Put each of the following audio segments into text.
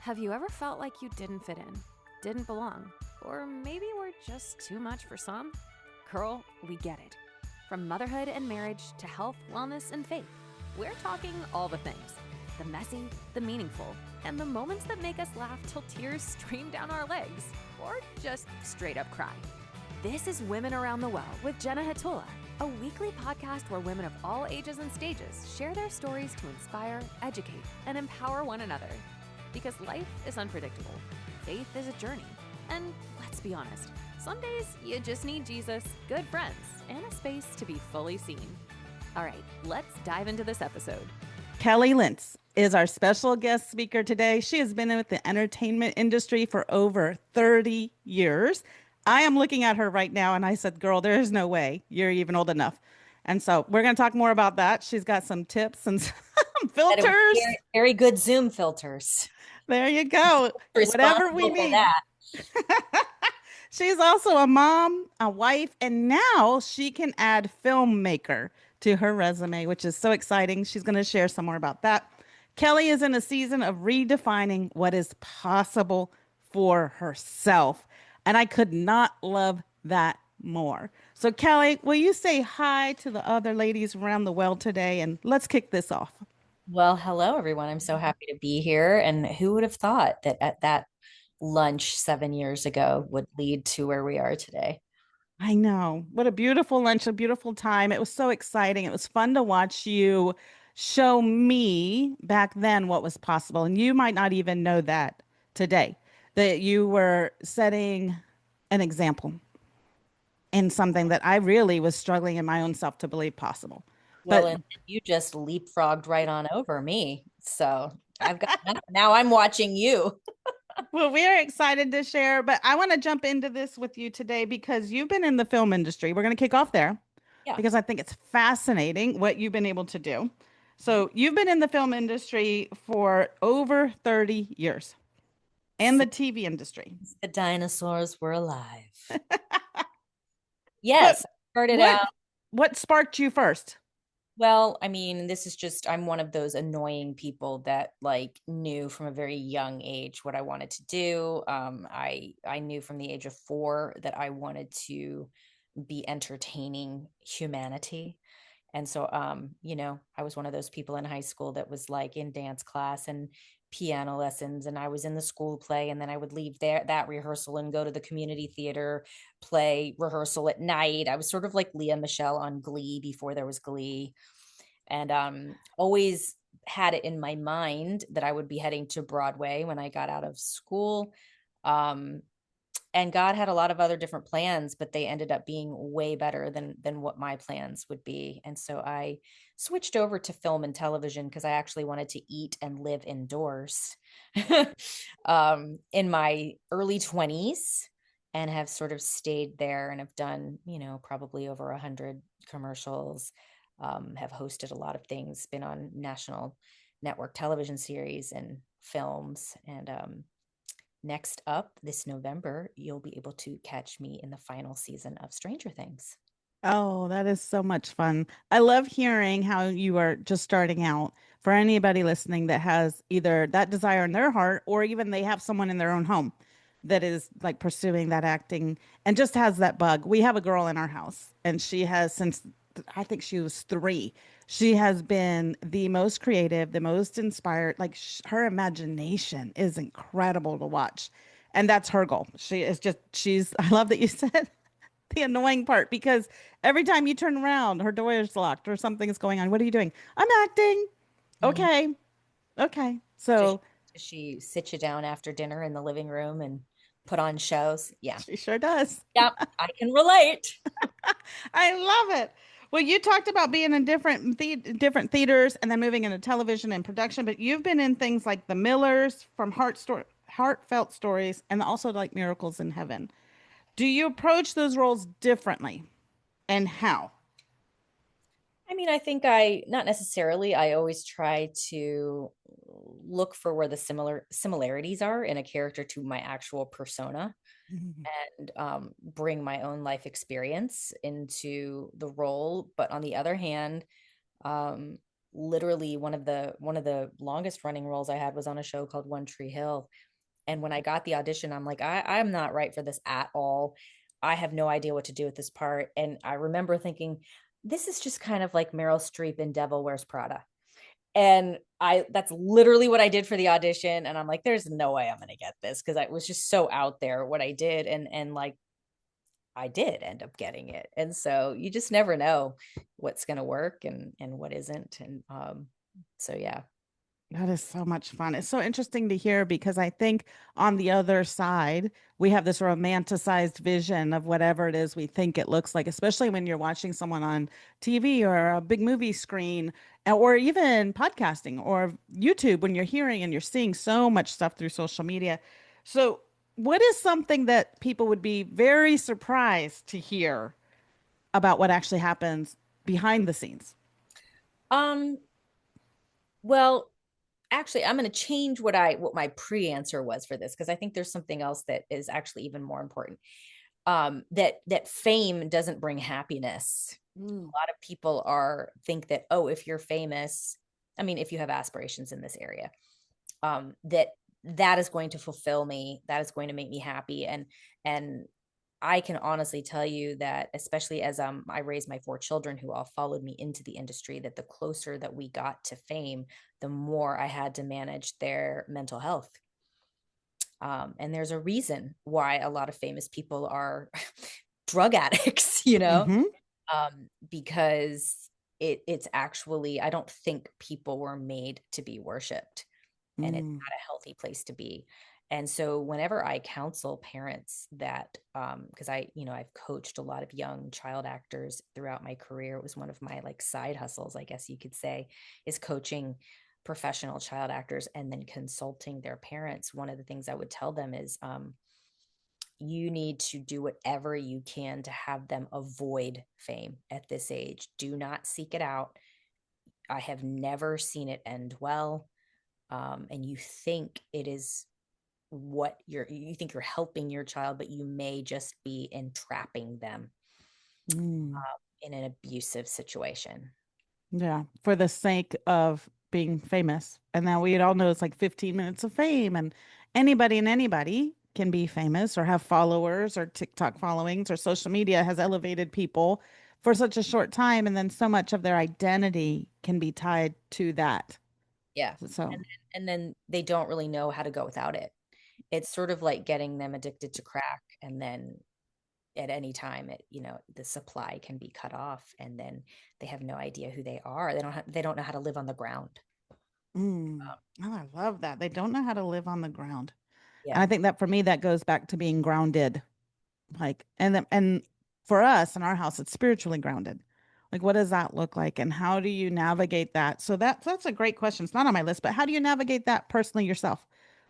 Have you ever felt like you didn't fit in, didn't belong, or maybe were just too much for some? Girl, we get it. From motherhood and marriage to health, wellness, and faith, we're talking all the things. The messy, the meaningful, and the moments that make us laugh till tears stream down our legs, or just straight up cry. This is Women Around the Well with Jenna, a weekly podcast where women of all ages and stages share their stories to inspire, educate, and empower one another. Because life is unpredictable, faith is a journey, and let's be honest, some days you just need Jesus, good friends, and a space to be fully seen. All right, let's dive into this episode. Kelly Linz is our special guest speaker today. She has been with the entertainment industry for over 30 years. I am looking at her right now and I said, girl, there is no way you're even old enough. And so we're going to talk more about that. She's got some tips and some filters. Very, very good Zoom filters. There you go. Whatever we need. She's also a mom, a wife, and now she can add filmmaker to her resume, which is so exciting. She's going to share some more about that. Kelly is in a season of redefining what is possible for herself. And I could not love that more. So, Kelly, will you say hi to the other ladies around the well today? And let's kick this off. Well, hello, everyone. I'm so happy to be here. And who would have thought that at that lunch 7 years ago would lead to where we are today? I know. What a beautiful lunch, a beautiful time. It was so exciting. It was fun to watch you show me back then what was possible. And you might not even know that today, that you were setting an example in something that I really was struggling in my own self to believe possible. Well, But and you just leapfrogged right on over me. So I've got now I'm watching you. well, we are excited to share, but I want to jump into this with you today because you've been in the film industry. We're going to kick off there because I think it's fascinating what you've been able to do. So you've been in the film industry for over 30 years and the TV industry. The dinosaurs were alive. Yes, started what, out. What sparked you first? Well, I mean, this is just, I'm one of those annoying people that like knew from a very young age what I wanted to do. I knew from the age of 4 that I wanted to be entertaining humanity. And so, I was one of those people in high school that was like in dance class and piano lessons, and I was in the school play, and then I would leave that rehearsal and go to the community theater play rehearsal at night. I was sort of like Leah Michelle on Glee before there was Glee, and always had it in my mind that I would be heading to Broadway when I got out of school. And God had a lot of other different plans, but they ended up being way better than what my plans would be. And so I switched over to film and television because I actually wanted to eat and live indoors in my early 20s, and have sort of stayed there and have done, probably over 100 commercials, have hosted a lot of things, been on national network television series and films. And next up this November, you'll be able to catch me in the final season of Stranger Things. Oh, that is so much fun. I love hearing how you are just starting out. For anybody listening that has either that desire in their heart or even they have someone in their own home that is like pursuing that acting and just has that bug. We have a girl in our house and she has since I think she was 3. She has been the most creative, the most inspired. Like her imagination is incredible to watch. And that's her goal. I love that you said the annoying part because every time you turn around, her door is locked or something is going on. What are you doing? I'm acting. Okay. Okay. So she sits you down after dinner in the living room and put on shows. Yeah. She sure does. Yep. I can relate. I love it. Well, you talked about being in different theaters and then moving into television and production, but you've been in things like The Millers from Heartfelt Stories and also like Miracles in Heaven. Do you approach those roles differently and how? I mean, I think not necessarily. I always try to look for where the similarities are in a character to my actual persona, and bring my own life experience into the role. But on the other hand, literally one of the longest running roles I had was on a show called One Tree Hill. And when I got the audition, I'm like, I'm not right for this at all. I have no idea what to do with this part. And I remember thinking, this is just kind of like Meryl Streep in Devil Wears Prada. And that's literally what I did for the audition. And I'm like, there's no way I'm gonna get this, because I was just so out there what I did. And like I did end up getting it. And so you just never know what's gonna work and what isn't. And so yeah. That is so much fun. It's so interesting to hear because I think on the other side, we have this romanticized vision of whatever it is we think it looks like, especially when you're watching someone on TV or a big movie screen, or even podcasting or YouTube, when you're hearing and you're seeing so much stuff through social media. So, what is something that people would be very surprised to hear about what actually happens behind the scenes? Um, well, actually, I'm going to change what my pre-answer was for this, because I think there's something else that is actually even more important. That fame doesn't bring happiness. A Mm. lot of people think that, oh, if you're famous, I mean, if you have aspirations in this area, that is going to fulfill me, that is going to make me happy. And I can honestly tell you that, especially as I raised my 4 children who all followed me into the industry, that the closer that we got to fame, the more I had to manage their mental health. And there's a reason why a lot of famous people are drug addicts, Hmm. because it's actually, I don't think people were made to be worshiped, and it's Mm. not a healthy place to be. And so whenever I counsel parents that, because I've coached a lot of young child actors throughout my career. It was one of my like side hustles, I guess you could say, is coaching professional child actors and then consulting their parents. One of the things I would tell them is, you need to do whatever you can to have them avoid fame at this age. Do not seek it out. I have never seen it end well. And you think it is you think you're helping your child, but you may just be entrapping them Mm. in an abusive situation. Yeah, for the sake of being famous. And now we all know it's like 15 minutes of fame, and anybody and anybody can be famous or have followers or TikTok followings, or social media has elevated people for such a short time. And then so much of their identity can be tied to that. Yeah. So, And then they don't really know how to go without it. It's sort of like getting them addicted to crack, and then at any time the supply can be cut off, and then they have no idea who they are. They don't know how to live on the ground. mm, oh, I love that. They don't know how to live on the ground. And Yeah. I think that for me, that goes back to being grounded. Like, and for us in our house, it's spiritually grounded. Like, what does that look like, and how do you navigate that? So that's a great question. It's not on my list, but how do you navigate that personally yourself?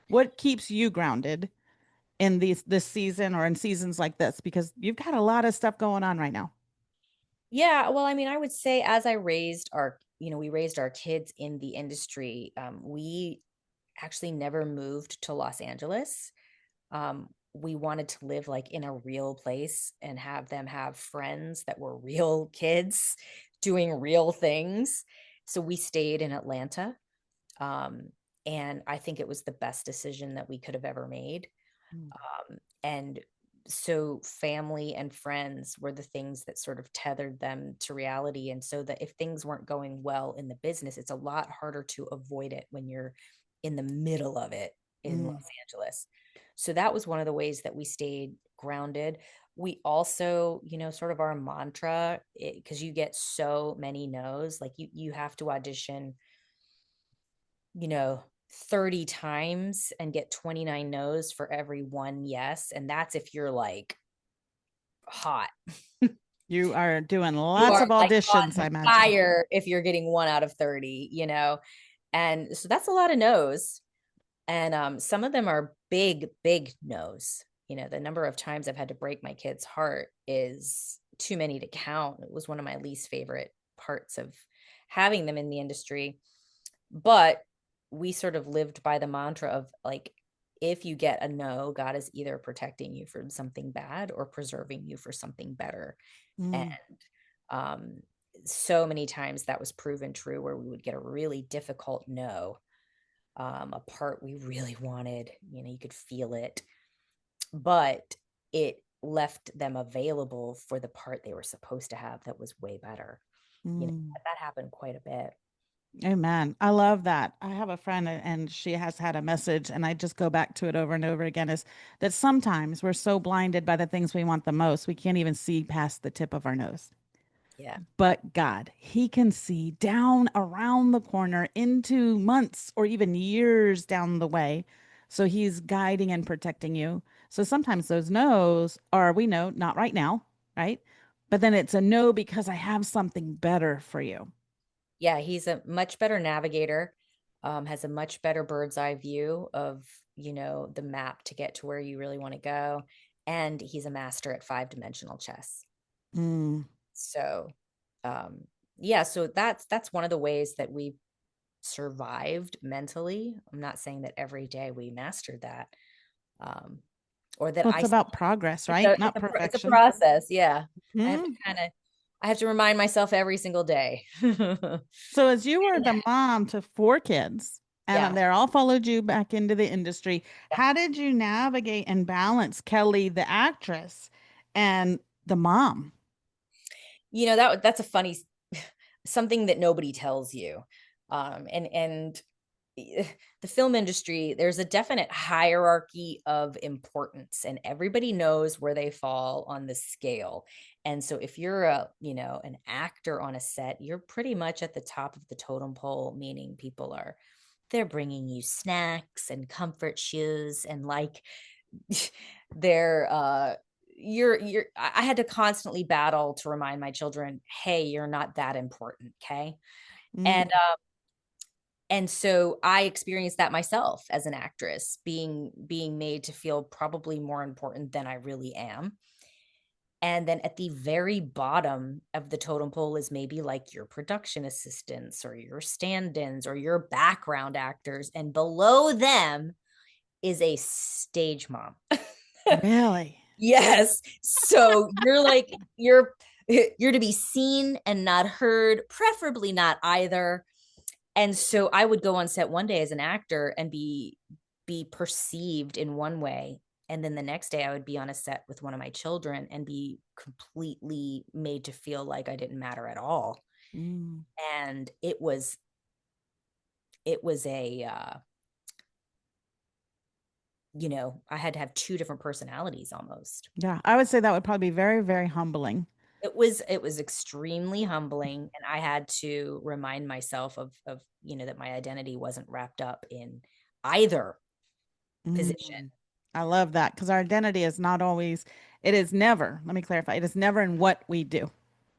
What keeps you grounded in this season or in seasons like this? Because you've got a lot of stuff going on right now. Yeah, well, I mean, I would say as I raised we raised our kids in the industry. We actually never moved to Los Angeles. We wanted to live like in a real place and have them have friends that were real kids doing real things. So we stayed in Atlanta. Um, and I think it was the best decision that we could have ever made. Mm. And so family and friends were the things that sort of tethered them to reality. And so that if things weren't going well in the business, it's a lot harder to avoid it when you're in the middle of it in Mm. Los Angeles. So that was one of the ways that we stayed grounded. We also, sort of our mantra, because you get so many no's, like you have to audition, you know, 30 times and get 29 no's for every one yes. And that's if you're like hot. You are doing You lots are of like auditions, I on imagine. fire if you're getting 1 out of 30. And so that's a lot of no's. And some of them are big, big no's. The number of times I've had to break my kid's heart is too many to count. It was one of my least favorite parts of having them in the industry. But we sort of lived by the mantra of like, if you get a no, God is either protecting you from something bad or preserving you for something better. And Mm. um, so many times that was proven true, where we would get a really difficult no, a part we really wanted, you could feel it, but it left them available for the part they were supposed to have that was way better. Mm. That happened quite a bit. Amen. I love that. I have a friend and she has had a message, and I just go back to it over and over again, is that sometimes we're so blinded by the things we want the most, we can't even see past the tip of our nose. Yeah. But God, He can see down around the corner into months or even years down the way. So He's guiding and protecting you. So sometimes those no's are, we know, not right now, right? But then it's a no because I have something better for you. Yeah, he's a much better navigator, has a much better bird's eye view of, the map to get to where you really want to go. And he's a master at 5-dimensional chess. Mm. So, yeah, so that's one of the ways that we survived mentally. I'm not saying that every day we mastered that, um, or that Well, it's I about progress, it's right? a Not it's a perfection. process, yeah. I have to Hmm. kinda I have to remind myself every single day. So, as you were the mom to four kids, Yeah, and they're all followed you back into the industry, yeah. how did you navigate and balance Kelly, the actress, and the mom? That's a funny something that nobody tells you. And the film industry, there's a definite hierarchy of importance, and everybody knows where they fall on the scale. And so if you're an actor on a set, you're pretty much at the top of the totem pole, meaning they're bringing you snacks and comfort shoes, and like they're I had to constantly battle to remind my children, hey, you're not that important, okay? Mm. And so I experienced that myself as an actress, being made to feel probably more important than I really am. And then at the very bottom of the totem pole is maybe like your production assistants or your stand-ins or your background actors, and below them is a stage mom. Really? Yes. So you're to be seen and not heard, preferably not either. And so I would go on set one day as an actor and be perceived in one way, and then the next day I would be on a set with one of my children and be completely made to feel like I didn't matter at all. Mm. And it was I had to have two different personalities almost. Yeah, I would say that would probably be very, very humbling. It was extremely humbling, and I had to remind myself of that my identity wasn't wrapped up in either position. Mm. I love that because our identity is not always, it is never, let me clarify, it is never in what we do.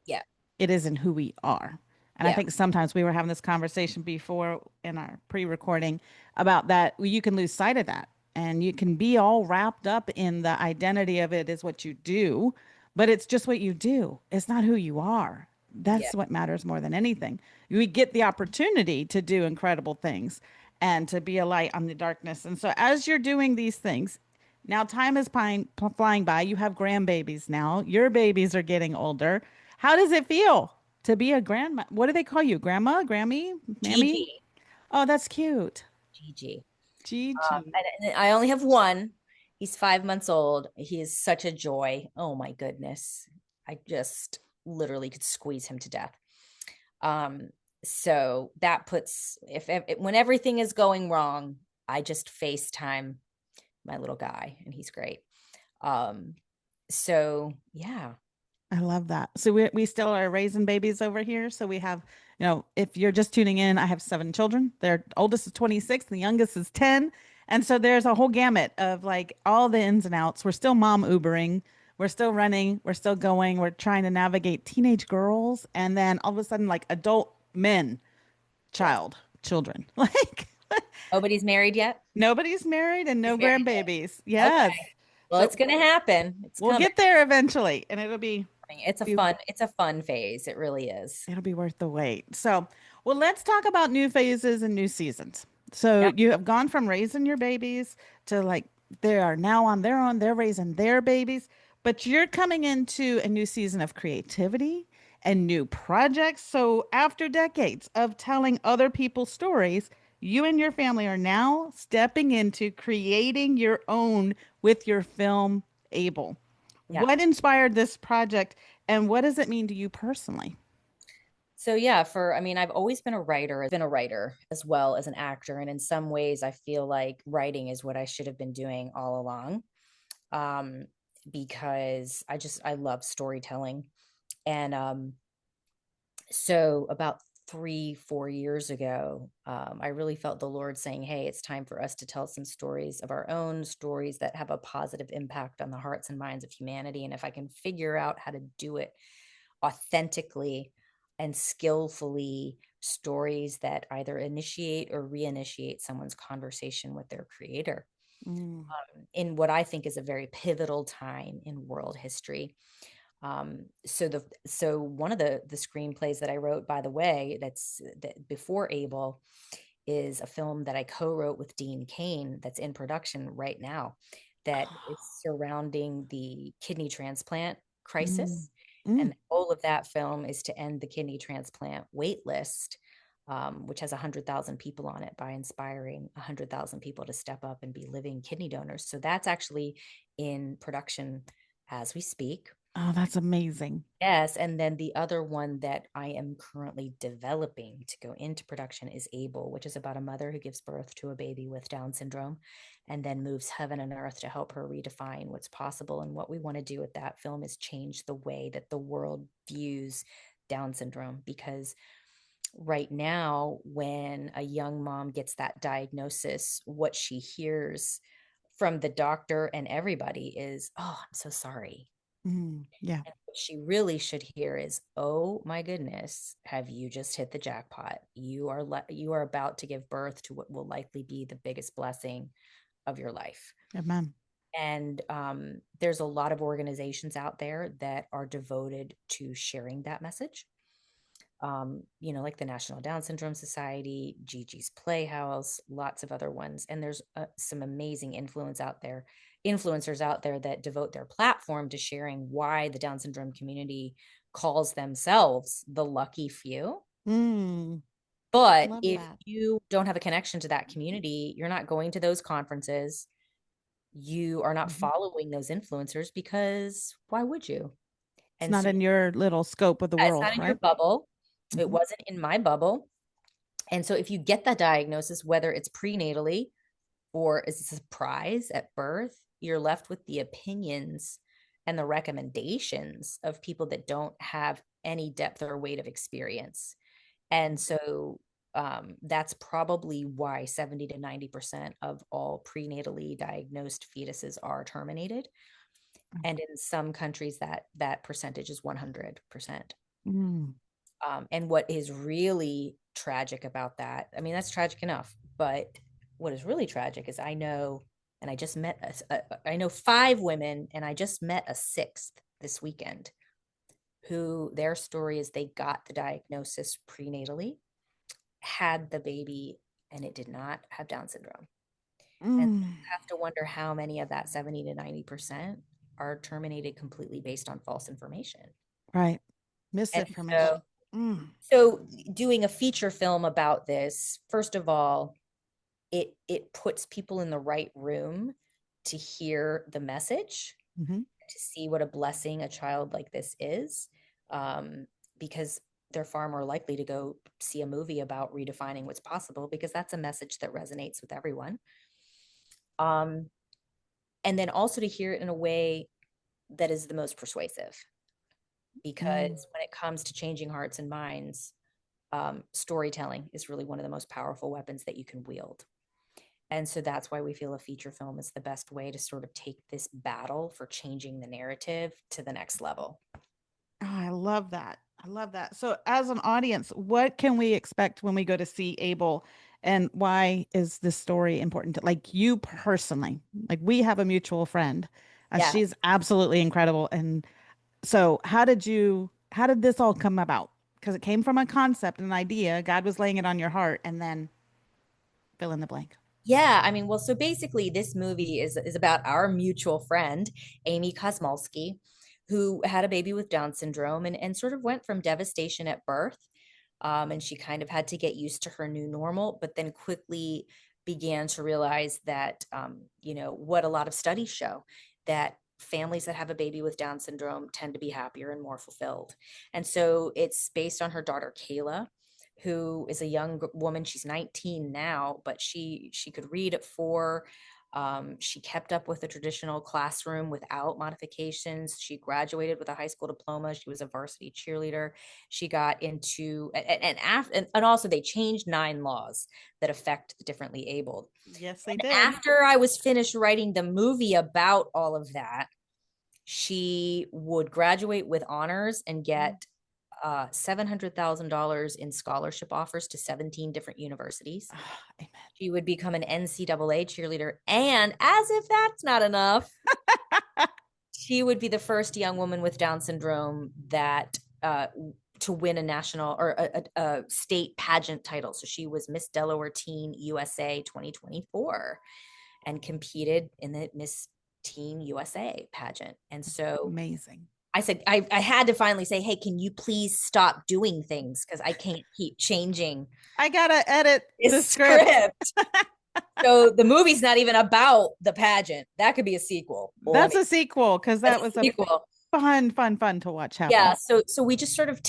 Yeah. It is in who we are. And I Yeah. think sometimes we were having this conversation before in our pre-recording about that. You can lose sight of that, and you can be all wrapped up in the identity of it is what you do, but it's just what you do. It's not who you are. Yeah. That's what matters more than anything. We get the opportunity to do incredible things and to be a light on the darkness. And so as you're doing these things, now time is flying by. You have grandbabies now. Your babies are getting older. How does it feel to be a grandma? What do they call you? Grandma, Grammy, Mammy? Gigi. Oh, that's cute. Gigi. Gigi. And I only have one. He's 5 months old. He is such a joy. Oh my goodness. I just literally could squeeze him to death. Um, so that puts if when everything is going wrong, I just FaceTime my little guy, and he's great. Um, so yeah. I love that. So we still are raising babies over here. So we have, if you're just tuning in, I have seven children. Their oldest is 26, the youngest is 10. And so there's a whole gamut of like all the ins and outs. We're still mom Ubering. We're still running. We're still going. We're trying to navigate teenage girls and then all of a sudden like adult men, Yes. children. Like Nobody's married yet? nobody's married and no Nobody's married grandbabies. yet. Okay. Yes. Well, So it's gonna happen. It's we'll coming. get there eventually and it'll be be It's a fun phase. It really is. It'll be worth the wait. So, well, let's talk about new phases and new seasons. So, Yep. you have gone from raising your babies to like they are now on their own, they're raising their babies, but you're coming into a new season of creativity and new projects. So, after decades of telling other people's stories, you and your family are now stepping into creating your own with your film, Able. Yeah. What inspired this project and what does it mean to you personally? So yeah, I mean, I've always been a writer as well as an actor. And in some ways, I feel like writing is what I should have been doing all along. Um, because I love storytelling. And so about 3, 4 years ago, I really felt the Lord saying, hey, it's time for us to tell some stories of our own, stories that have a positive impact on the hearts and minds of humanity. And if I can figure out how to do it authentically and skillfully, stories that either initiate or reinitiate someone's conversation with their creator, Mm, in what I think is a very pivotal time in world history. So one of the screenplays that I wrote, by the way, that before Able, is a film that I co-wrote with Dean Cain that's in production right now, that is surrounding the kidney transplant mm, crisis. And mm. the goal of that film is to end the kidney transplant wait list, which has 100,000 people on it, by inspiring 100,000 people to step up and be living kidney donors. So that's actually in production as we speak. Oh, that's amazing. Yes, and then the other one that I am currently developing to go into production is Able, which is about a mother who gives birth to a baby with Down syndrome and then moves heaven and earth to help her redefine what's possible. And what we want to do with that film is change the way that the world views Down syndrome, because right now, when a young mom gets that diagnosis, what she hears from the doctor and everybody is, "Oh, I'm so sorry." Yeah. And what she really should hear is, "Oh my goodness, have you just hit the jackpot? You are about to give birth to what will likely be the biggest blessing of your life." Amen. And there's a lot of organizations out there that are devoted to sharing that message. Like the National Down Syndrome Society, Gigi's Playhouse, lots of other ones. And there's some amazing influencers out there that devote their platform to sharing why the Down syndrome community calls themselves the lucky few. Mm, But love if that. you don't have a connection to that community, you're not going to those conferences, you are not Mhm. following those influencers, because why would you? It's And not so in your little scope of the it's world, not in your right? bubble. It Hmm. wasn't in my bubble. And so if you get that diagnosis, whether it's prenatally or as a surprise at birth, you're left with the opinions and the recommendations of people that don't have any depth or weight of experience. And so that's probably why 70 to 90% of all prenatally diagnosed fetuses are terminated. And in some countries, that percentage is 100%. Mm, And what is really tragic about that, I mean, that's tragic enough, but what is really tragic is I know 5 women, and I just met a sixth this weekend, who their story is they got the diagnosis prenatally, had the baby, and it did not have Down syndrome. And mm. you have to wonder how many of that 70 to 90% are terminated completely based on false information. Right. And so Misinformation. Mm, So doing a feature film about this, first of all, it puts people in the right room to hear the message, hmm to see what a blessing a child like this is, um, because they're far more likely to go see a movie about redefining what's possible, because that's a message that resonates with everyone. Um, and then also to hear it in a way that is the most persuasive, mm. because when it comes to changing hearts and minds, storytelling is really one of the most powerful weapons that you can wield. And so that's why we feel a feature film is the best way to sort of take this battle for changing the narrative to the next level. Oh, I love that. I love that. So, as an audience, what can we expect when we go to see Abel? And why is this story important to like you personally? Like, we have a mutual friend, and Yeah. she's absolutely incredible. And so, how did this all come about? Because it came from a concept, an idea. God was laying it on your heart, and then fill in the blank. Yeah, I mean, well, so basically this movie is about our mutual friend, Amy Kosmolsky, who had a baby with Down syndrome and sort of went from devastation at birth. And she kind of had to get used to her new normal, but then quickly began to realize that, what a lot of studies show, that families that have a baby with Down syndrome tend to be happier and more fulfilled. And so it's based on her daughter, Kayla, who is a young woman. She's 19 now, but she could read at 4. She kept up with the traditional classroom without modifications. She graduated with a high school diploma. She was a varsity cheerleader. She got into, and also they changed 9 laws that affect the differently abled. Yes, they And did. after I was finished writing the movie about all of that, she would graduate with honors and get $700,000 in scholarship offers to 17 different universities. Oh, amen. She would become an NCAA cheerleader. And as if that's not enough, she would be the first young woman with Down syndrome that to win a national or a state pageant title. So she was Miss Delaware Teen USA 2024 and competed in the Miss Teen USA pageant. And so Amazing. I said, I had to finally say, hey, can you please stop doing things? Because I can't keep changing. I got to edit the This script. So the movie's not even about the pageant. That could be a sequel. That's a sequel, because that was a sequel. fun to watch happen. Yeah. So we just sort of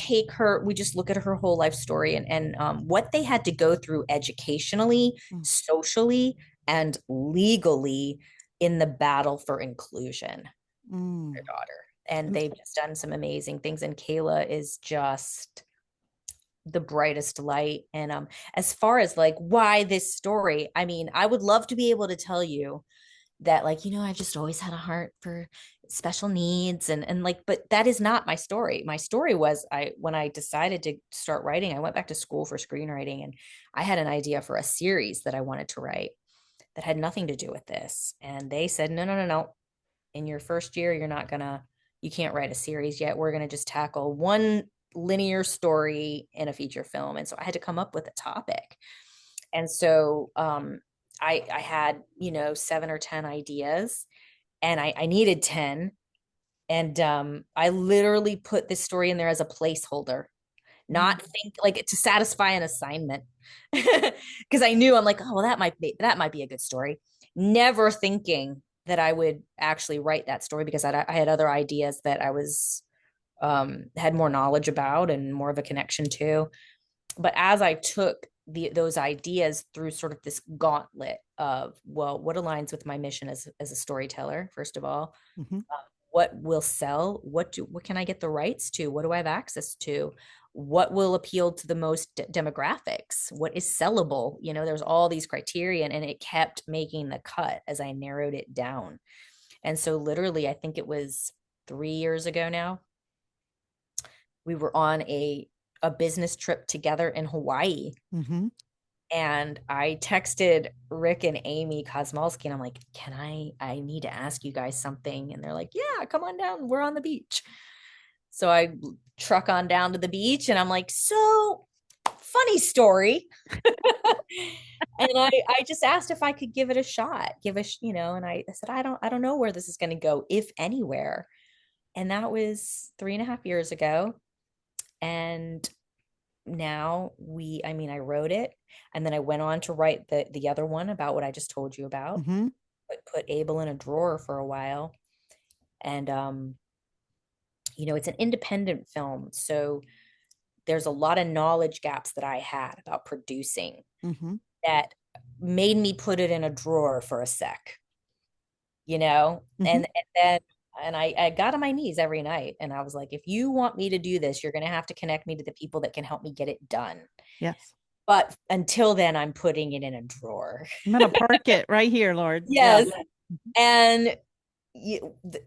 we just look at her whole life story and what they had to go through educationally, socially, and legally in the battle for inclusion. Her daughter. And they've just done some amazing things. And Kayla is just the brightest light. And as far as like why this story, I mean, I would love to be able to tell you that, like, I've just always had a heart for special needs and like, but that is not my story. My story was when I decided to start writing, I went back to school for screenwriting, and I had an idea for a series that I wanted to write that had nothing to do with this. And they said, no. In your first year, you can't write a series yet. We're going to just tackle one linear story in a feature film. And so I had to come up with a topic. And so I had, 7 or 10 ideas, and I needed 10. And I literally put this story in there as a placeholder, not think like to satisfy an assignment. Because I knew, I'm like, oh, well, that might be a good story. Never thinking that I would actually write that story, because I had other ideas that I was had more knowledge about and more of a connection to. But as I took those ideas through sort of this gauntlet of, well, what aligns with my mission as a storyteller, first of all, what will sell, what can I get the rights to, what do I have access to, what will appeal to the most demographics, what is sellable, there's all these criteria, and it kept making the cut as I narrowed it down. And so literally, I think it was 3 years ago now, we were on a business trip together in Hawaii. And I texted Rick and Amy Kosmalski, and I'm like, I need to ask you guys something. And they're like, yeah, come on down. We're on the beach. So I truck on down to the beach, and I'm like, so funny story. And I just asked if I could give it a shot, and I said, I don't know where this is going to go, if anywhere. And that was 3.5 years ago. And now I wrote it, and then I went on to write the other one about what I just told you about, put Abel in a drawer for a while. And, it's an independent film. So there's a lot of knowledge gaps that I had about producing that made me put it in a drawer for a sec, and then I got on my knees every night, and I was like, if you want me to do this, you're going to have to connect me to the people that can help me get it done. Yes. But until then, I'm putting it in a drawer. I'm going to park it right here, Lord. Yes. And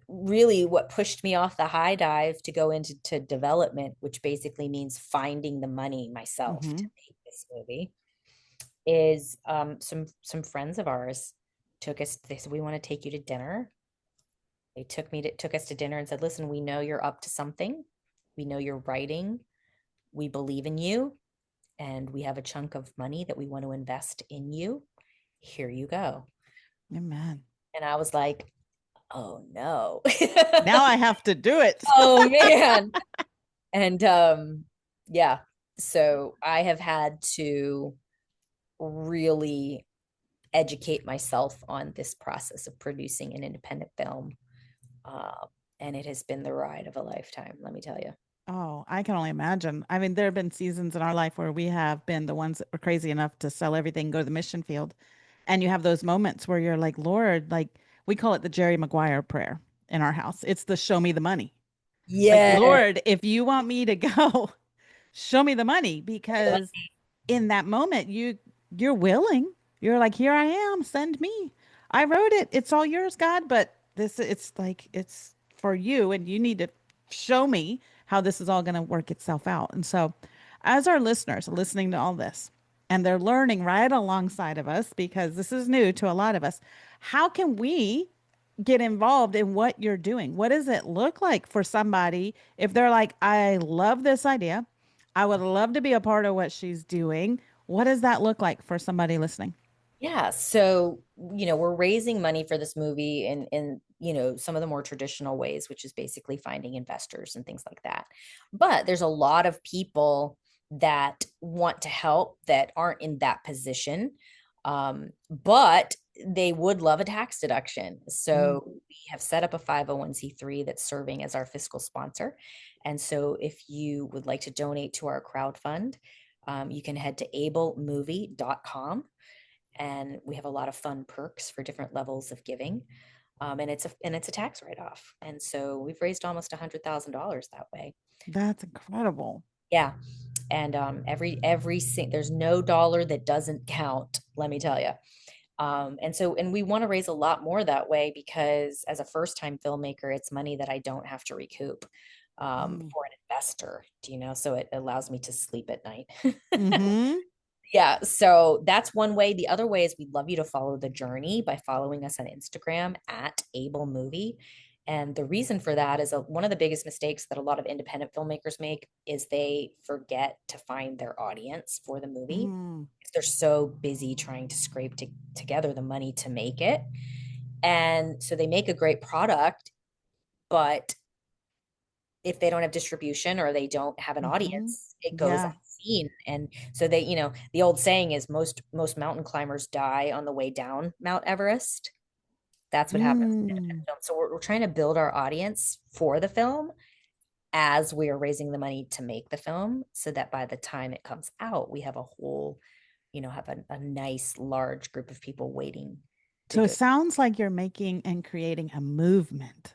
really what pushed me off the high dive to go into development, which basically means finding the money myself to make this movie, is some friends of ours they said, we want to take you to dinner. They took us to dinner and said, listen, we know you're up to something. We know you're writing. We believe in you. And we have a chunk of money that we want to invest in you. Here you go. Amen. And I was like, oh no. Now I have to do it. Oh man. And yeah, so I have had to really educate myself on this process of producing an independent film. Uh, and it has been the ride of a lifetime, let me tell you. Oh, I can only imagine. I mean, there have been seasons in our life where we have been the ones that were crazy enough to sell everything, go to the mission field. And you have those moments where you're like, Lord, like we call it the Jerry Maguire prayer in our house. It's the show me the money. Like, Yeah. Lord, if you want me to go, show me the money because in that moment you're willing. You're like, here I am, send me. I wrote it. It's all yours, God, but this it's like it's for you and you need to show me how this is all going to work itself out. And so as our listeners are listening to all this and they're learning right alongside of us because this is new to a lot of us, how can we get involved in what you're doing? What does it look like for somebody if they're like, I love this idea. I would love to be a part of what she's doing. What does that look like for somebody listening? Yeah, so we're raising money for this movie in some of the more traditional ways, which is basically finding investors and things like that. But there's a lot of people that want to help that aren't in that position. But they would love a tax deduction. Mm, So we have set up a 501c3 that's serving as our fiscal sponsor. And so if you would like to donate to our crowd fund, you can head to ablemovie.com, and we have a lot of fun perks for different levels of giving. And it's a tax write-off. And so we've raised almost $100,000 that way. that's incredible. Yeah. And there's no dollar that doesn't count, let me tell you. And we want to raise a lot more that way because as a first-time filmmaker, it's money that I don't have to recoup Mm. for an investor, so it allows me to sleep at night. Mm-hmm. Yeah, so that's one way. The other way is we'd love you to follow the journey by following us on Instagram at Able Movie. And the reason for that is one of the biggest mistakes that a lot of independent filmmakers make is they forget to find their audience for the movie. Mm. They're so busy trying to scrape together the money to make it. And so they make a great product, but if they don't have distribution or they don't have an Mm-hmm. audience, it goes Yeah. unseen. And so the old saying is most mountain climbers die on the way down Mount Everest. That's what happens in Mm. independent film. So we're trying to build our audience for the film as we are raising the money to make the film, so that by the time it comes out, we have a whole, have a nice large group of people waiting to So it go. sounds like you're making and creating a movement,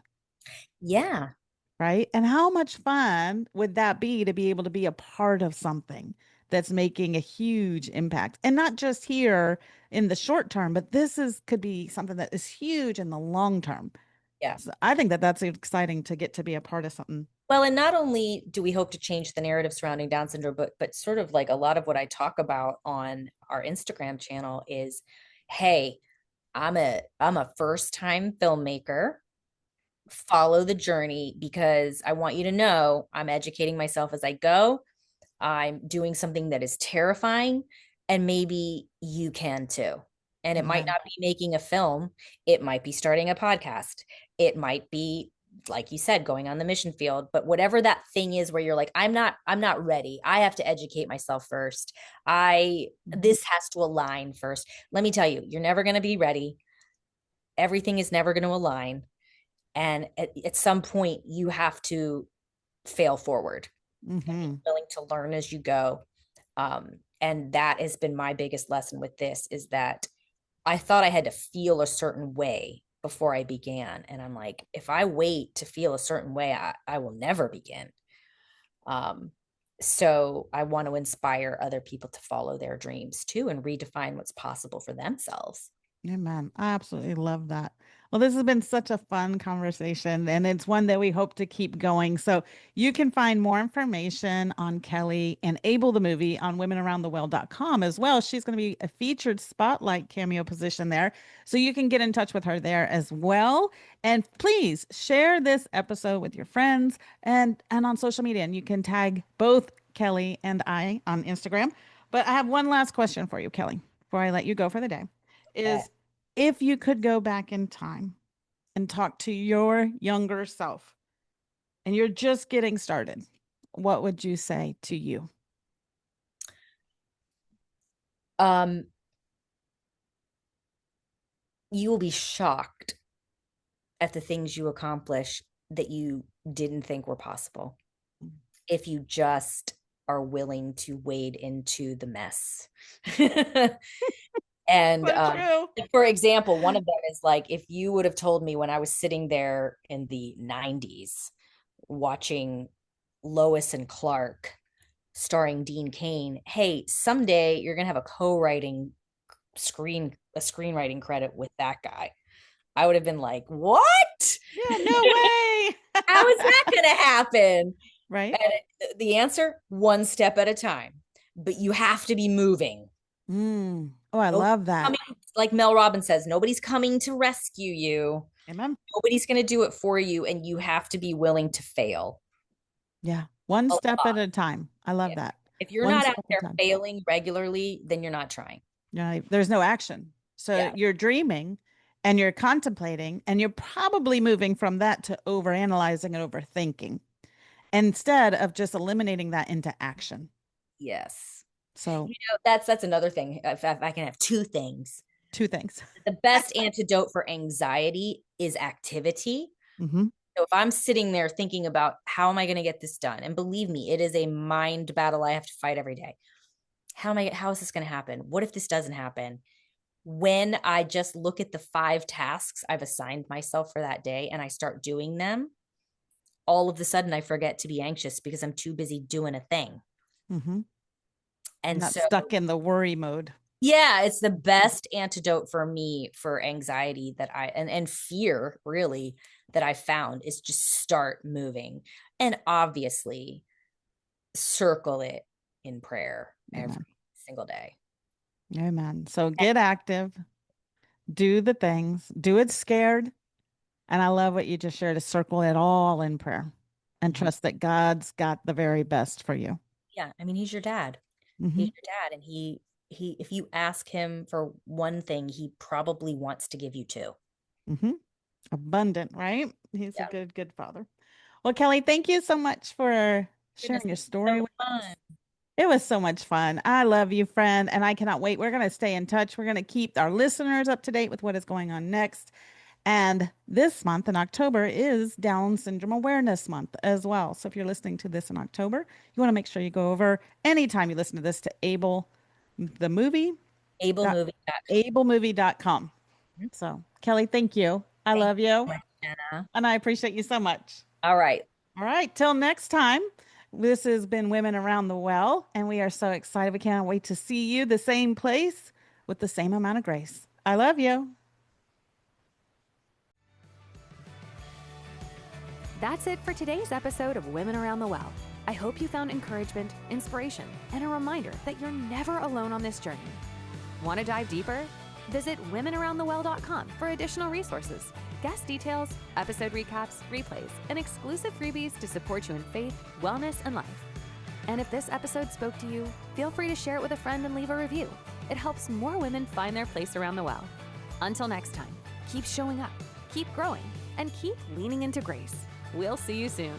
Yeah. right? And how much fun would that be to be able to be a part of something that's making a huge impact? And not just here in the short term, but this is could be something that is huge in the long term. Yeah. So I think that that's exciting to get to be a part of something. Well, and not only do we hope to change the narrative surrounding Down syndrome, but sort of like a lot of what I talk about on our Instagram channel is, hey, I'm a first time filmmaker. Follow the journey because I want you to know I'm educating myself as I go. I'm doing something that is terrifying, and maybe you can too. And it might Amen. not be making a film, it might be starting a podcast, it might be, like you said, going on the mission field. But whatever that thing is where you're like, I'm not ready, I have to educate myself first, I Mhm. this has to align first. Let me tell you, you're never going to be ready. Everything is never going to align. And at some point you have to fail forward and be Mhm. willing to learn as you go. And that has been my biggest lesson with this, is that I thought I had to feel a certain way before I began. And I'm like, if I wait to feel a certain way, I will never begin. Um, so I want to inspire other people to follow their dreams too and redefine what's possible for themselves. Amen. I absolutely love that. Well, this has been such a fun conversation, and it's one that we hope to keep going. So you can find more information on Kelly and Able the movie on womenaroundtheworld.com as well. She's going to be a featured spotlight cameo position there. So you can get in touch with her there as well. And please share this episode with your friends and on social media. And you can tag both Kelly and I on Instagram. But I have one last question for you, Kelly, before I let you go for the day. Yeah. Is if you could go back in time and talk to your younger self, and you're just getting started, what would you say to you? You will be shocked at the things you accomplish that you didn't think were possible if you just are willing to wade into the mess. And So true. for example, one of them is like, if you would have told me when I was sitting there in the 90s watching Lois and Clark starring Dean Cain, hey, someday you're gonna have a screenwriting credit with that guy. I would have been like, what? Yeah, no way. How is that gonna happen? Right. And the answer, one step at a time. But you have to be moving. Oh, I love that. Like Mel Robbins says, nobody's coming to rescue you. Amen. Nobody's going to do it for you, and you have to be willing to fail. Yeah. One step at a time. I love that. If you're One not out step at a there time. failing regularly, then you're not trying. Yeah, there's no action. So you're dreaming and you're contemplating, and you're probably moving from that to overanalyzing and overthinking instead of just eliminating that into action. Yes. So that's another thing. If I can have two things. The best antidote for anxiety is activity. Mm-hmm. So if I'm sitting there thinking about how am I going to get this done? And believe me, it is a mind battle I have to fight every day. How is this going to happen? What if this doesn't happen? When I just look at the 5 tasks I've assigned myself for that day and I start doing them, all of a sudden I forget to be anxious because I'm too busy doing a thing. Mm-hmm. And not stuck in the worry mode. Yeah, it's the best antidote for me for anxiety that and fear really that I found is just start moving. And obviously circle it in prayer every single day. Amen. So get active, do the things, do it scared. And I love what you just shared, to circle it all in prayer and trust that God's got the very best for you. Yeah. I mean, he's your dad. Mm-hmm. He's your dad. And he, if you ask him for one thing, he probably wants to give you 2. Mm-hmm. Abundant, right? He's a good father. Well, Kelly, thank you so much for sharing your story with us. It was so much fun. I love you, friend, and I cannot wait. We're going to stay in touch. We're going to keep our listeners up to date with what is going on next. And this month in October is Down Syndrome Awareness Month as well. So if you're listening to this in October, you want to make sure you go over anytime you listen to this to ablemovie.com. So Kelly, thank you. I love you. Jenna. And I appreciate you so much. All right. Till next time. This has been Women Around the Well, and we are so excited. We can't wait to see you the same place with the same amount of grace. I love you. That's it for today's episode of Women Around the Well. I hope you found encouragement, inspiration, and a reminder that you're never alone on this journey. Want to dive deeper? Visit womenaroundthewell.com for additional resources, guest details, episode recaps, replays, and exclusive freebies to support you in faith, wellness, and life. And if this episode spoke to you, feel free to share it with a friend and leave a review. It helps more women find their place around the well. Until next time, keep showing up, keep growing, and keep leaning into grace. We'll see you soon.